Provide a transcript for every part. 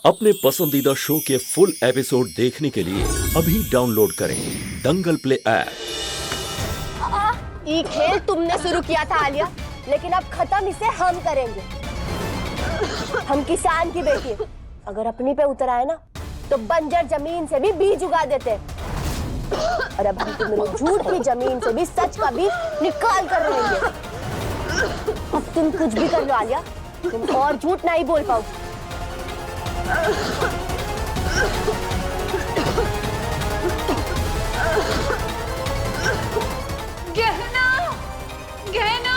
अपने पसंदीदा शो के फुल एपिसोड देखने के लिए अभी डाउनलोड करें दंगल प्ले ऐप। ये खेल तुमने शुरू किया था आलिया, लेकिन अब खत्म इसे हम करेंगे। हम किसान की बेटी हैं। अगर अपनी पे उतर आए ना तो बंजर जमीन से भी बीज उगा देते। और अब हम तुम्हारी झूठ की जमीन से भी सच का बीज निकाल कर रहेंगे। अब तुम कुछ भी कर लो आलिया, तुम और झूठ नहीं बोल पाओगे। गहना, गहना।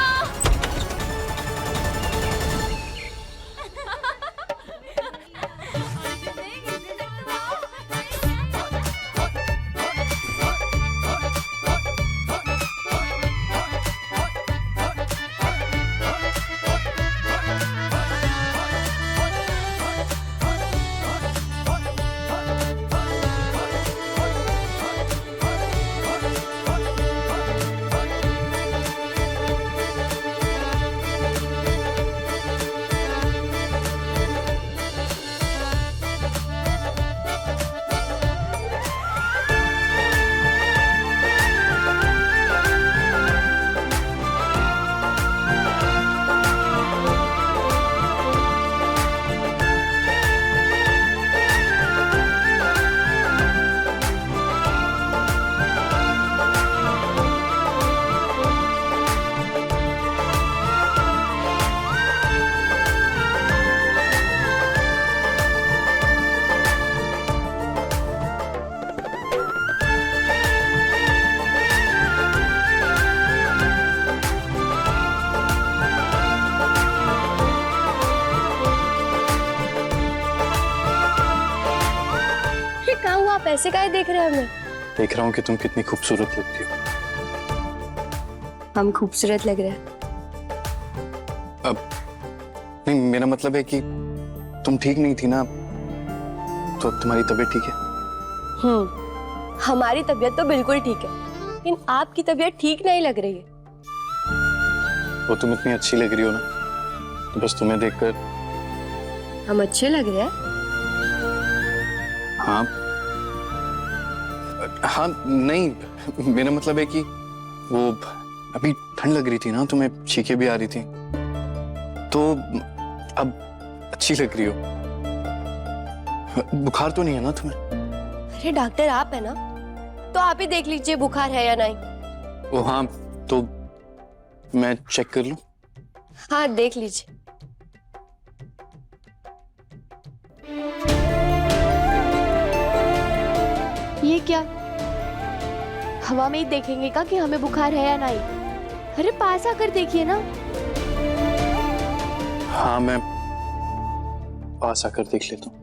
आप ऐसे काहे देख रहे हैं हमें? देख रहा हूँ कि तुम कितनी खूबसूरत लगती हो। हम खूबसूरत लग रहे हैं? अब नहीं, मेरा मतलब है कि तुम ठीक नहीं थी ना, तो तुम्हारी तबीयत ठीक है? हमारी तबीयत तो बिल्कुल ठीक है, लेकिन आपकी तबीयत ठीक नहीं लग रही है। वो तुम इतनी अच्छी लग रही हो ना, तो बस तुम्हें देखकर। हम अच्छे लग रहे हैं? हाँ हाँ, नहीं, मेरा मतलब है कि वो अभी ठंड लग रही थी ना, तुम्हें छींकें भी आ रही थी, तो अब अच्छी लग रही हो। बुखार तो नहीं है ना तुम्हें? अरे डॉक्टर आप है ना, तो आप ही देख लीजिए बुखार है या नहीं। ओ हाँ, तो मैं चेक कर लूं? हाँ देख लीजिए। ये क्या, हवा में ही देखेंगे का कि हमें बुखार है या नहीं? अरे पास आकर देखिए ना। हाँ, मैं पास आकर देख लेता हूँ।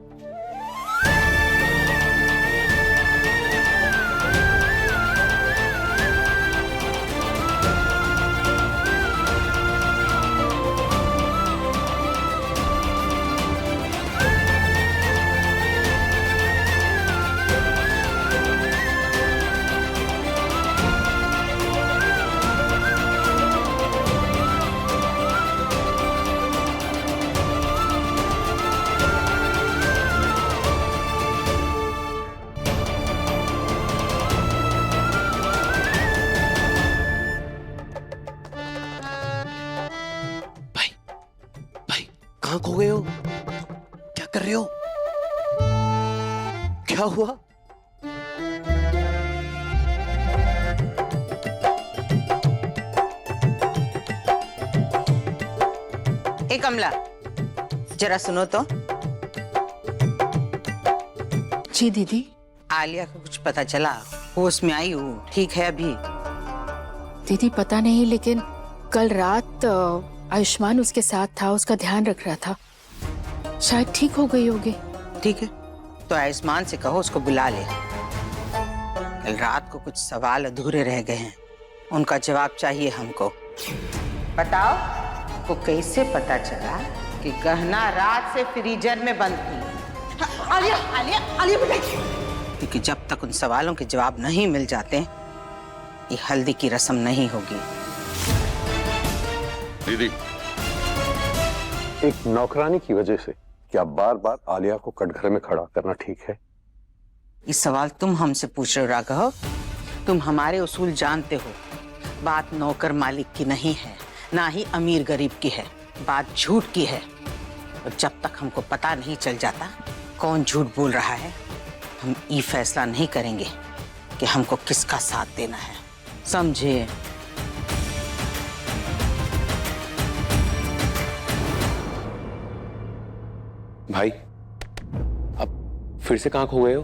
कहाँ खो गए हो? क्या कर रहे हो? क्या हुआ? ए कमला, जरा सुनो तो। जी दीदी। आलिया को कुछ पता चला? होश में आई हूँ, ठीक है अभी? दीदी पता नहीं, लेकिन कल रात आयुष्मान उसके साथ था, उसका ध्यान रख रहा था, शायद ठीक हो गई होगी। ठीक है, तो आयुष्मान से कहो उसको बुला ले। कल रात को कुछ सवाल अधूरे रह गए हैं, उनका जवाब चाहिए हमको। बताओ, को कैसे पता चला कि गहना रात से फ्रीजर में बंद थी? आलिया, आलिया, आलिया बताइए। क्योंकि जब तक उन सवालों के जवाब नहीं मिल जाते, ये हल्दी की रस्म नहीं होगी। दीदी, एक नौकरानी की वजह से क्या बार बार आलिया को कटघरे में खड़ा करना ठीक है? ये सवाल तुम हमसे पूछ रहे हो राघव? तुम हमारे उसूल जानते हो। बात नौकर मालिक की नहीं है, ना ही अमीर गरीब की है, बात झूठ की है। और जब तक हमको पता नहीं चल जाता कौन झूठ बोल रहा है, हम ये फैसला नहीं करेंगे कि हमको किसका साथ देना है। समझे? भाई, अब फिर से कहाँ खो गए हो?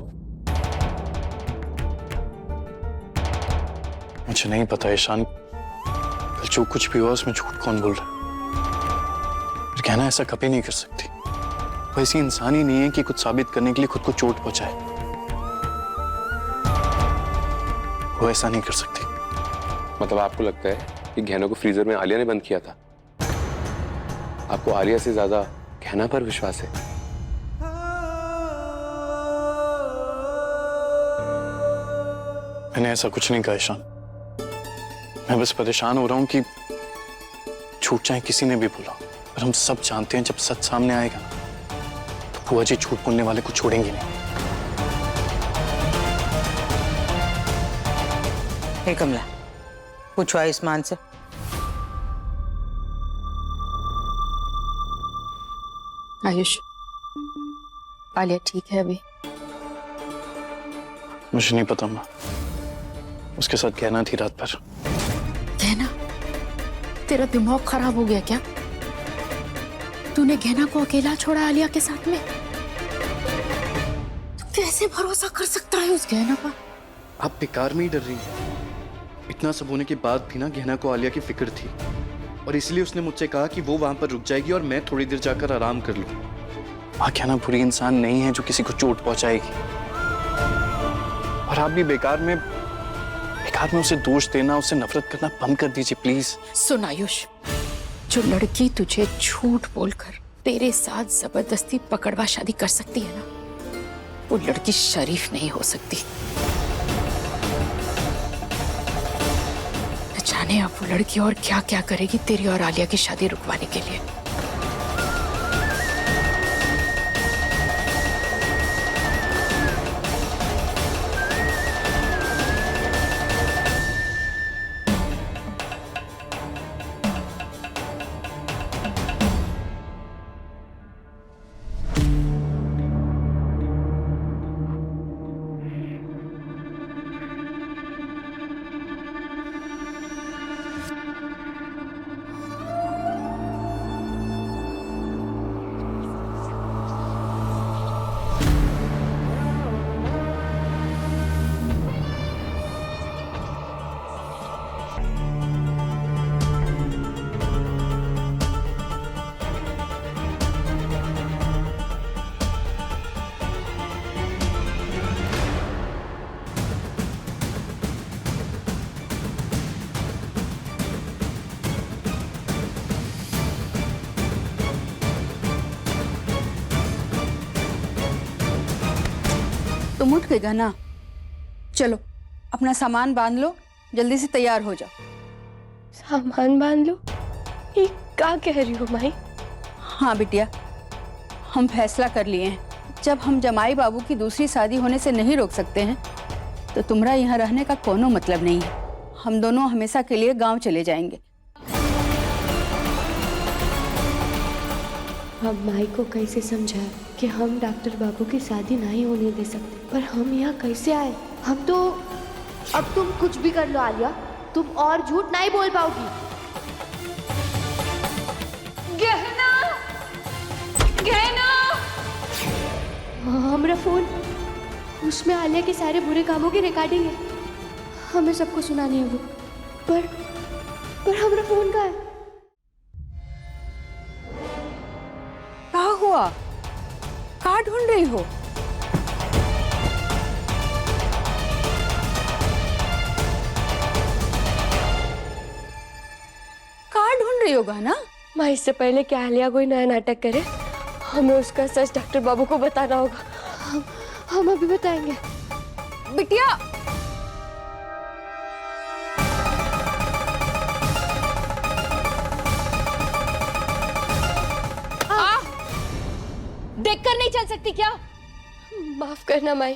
मुझे नहीं पता ईशान, जो कुछ भी हुआ उसमें झूठ कौन बोल रहा है? फिर कहना ऐसा कभी नहीं कर सकती। वो ऐसी इंसान ही नहीं है कि कुछ साबित करने के लिए खुद को चोट पहुंचाए। वो ऐसा नहीं कर सकती। मतलब आपको लगता है कि गहनों को फ्रीजर में आलिया ने बंद किया था? आपको आलिया से ज्यादा गहना पर विश्वास है? मैंने ऐसा कुछ नहीं कहा ईशान। मैं बस परेशान हो रहा हूं कि झूठ चाहे किसी ने भी बोला, पर हम सब जानते हैं जब सच सामने आएगा ना, तो बुआ जी झूठ बोलने वाले को छोड़ेंगे नहीं। हे कमला, पूछो आयुष्मान से। आयुष, आलिया ठीक है अभी? मुझे नहीं पता माँ, उसके साथ कहना थी रात भर। गहना? तेरा दिमाग खराब हो गया क्या? तूने गहना को अकेला छोड़ा आलिया के साथ में? तू कैसे भरोसा कर सकता है उस गहना पर? आप बेकार में ही डर रही हैं। इतना सब होने के बाद भी ना गहना को आलिया की फिक्र थी, और इसलिए उसने मुझसे कहा कि वो वहां पर रुक जाएगी और मैं थोड़ी देर जाकर आराम कर लूं। माँ, गहना बुरी इंसान नहीं है जो किसी को चोट पहुंचाएगी। और आप भी बेकार में उसे दोष देना, उसे नफरत करना बंद कर दीजिए प्लीज। सुन आयुष, जो लड़की तुझे झूठ बोलकर तेरे साथ जबरदस्ती पकड़वा शादी कर सकती है ना, वो लड़की शरीफ नहीं हो सकती। न जाने अब वो लड़की और क्या क्या करेगी तेरी और आलिया की शादी रुकवाने के लिए। तुम उठ गए गहना, चलो अपना सामान बांध लो, जल्दी से तैयार हो जाओ। सामान बांध लो? ये क्या कह रही हो माई? हाँ बिटिया, हम फैसला कर लिए हैं, जब हम जमाई बाबू की दूसरी शादी होने से नहीं रोक सकते हैं, तो तुम्हारा यहाँ रहने का कोनो मतलब नहीं है। हम दोनों हमेशा के लिए गांव चले जाएंगे। अब माई को कैसे समझाए कि हम डॉक्टर बाबू की शादी नहीं होने दे सकते, पर हम यहाँ कैसे आए? हम तो अब तुम कुछ भी कर लो आलिया, तुम और झूठ नहीं बोल पाओगी। गहना, गहना, हमारा फोन, उसमें आलिया के सारे बुरे कामों की रिकॉर्डिंग है। हमें सबको सुनानी है वो, पर हमारा फोन कहाँ है? क्या हुआ? कहाँ ढूंढ रही हो? कहाँ ढूंढ रही हो गहना? माँ, इससे पहले कि आलिया कोई नया नाटक करे, हमें उसका सच डॉक्टर बाबू को बताना होगा। हम अभी बताएंगे। बिटिया, देखकर नहीं चल सकती क्या? माफ करना माई,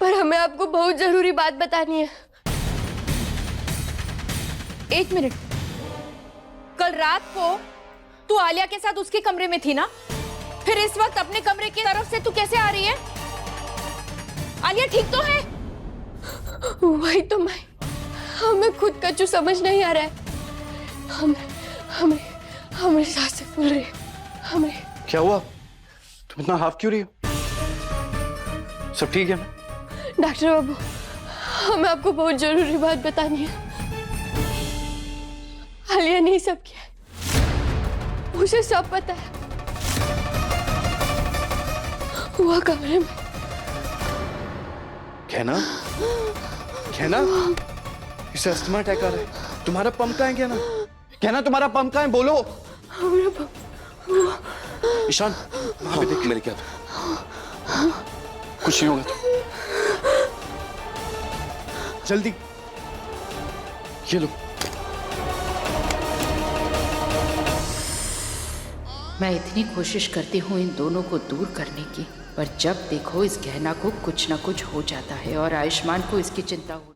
पर हमें आपको बहुत जरूरी बात बतानी है। एक मिनट, कल रात को तू आलिया के साथ उसके कमरे में थी ना? फिर इस वक्त अपने कमरे की तरफ से तू कैसे आ रही है? आलिया ठीक तो है? वही तो माई, हमें खुद कच्चू समझ नहीं आ रहा है। हमें सांसें फूल रही है। हमें क्या हुआ? तुम इतना हाफ क्यों रही हो? सब ठीक है ना? डॉक्टर बाबू, हमें आपको बहुत जरूरी बात बतानी है। आलिया नहीं सब किया है, उसे सब पता है। हुआ कमरे में। कहना इसे अस्थमा अटैक आ रहा है। तुम्हारा पंप कहाँ है कहना? कहना तुम्हारा पंप कहाँ है? बोलो। ईशान वहां पे देख। मेरे क्या था? कुछ नहीं होगा तो जल्दी ये लो। मैं इतनी कोशिश करती हूँ इन दोनों को दूर करने की, पर जब देखो इस गहना को कुछ ना कुछ हो जाता है और आयुष्मान को इसकी चिंता हो।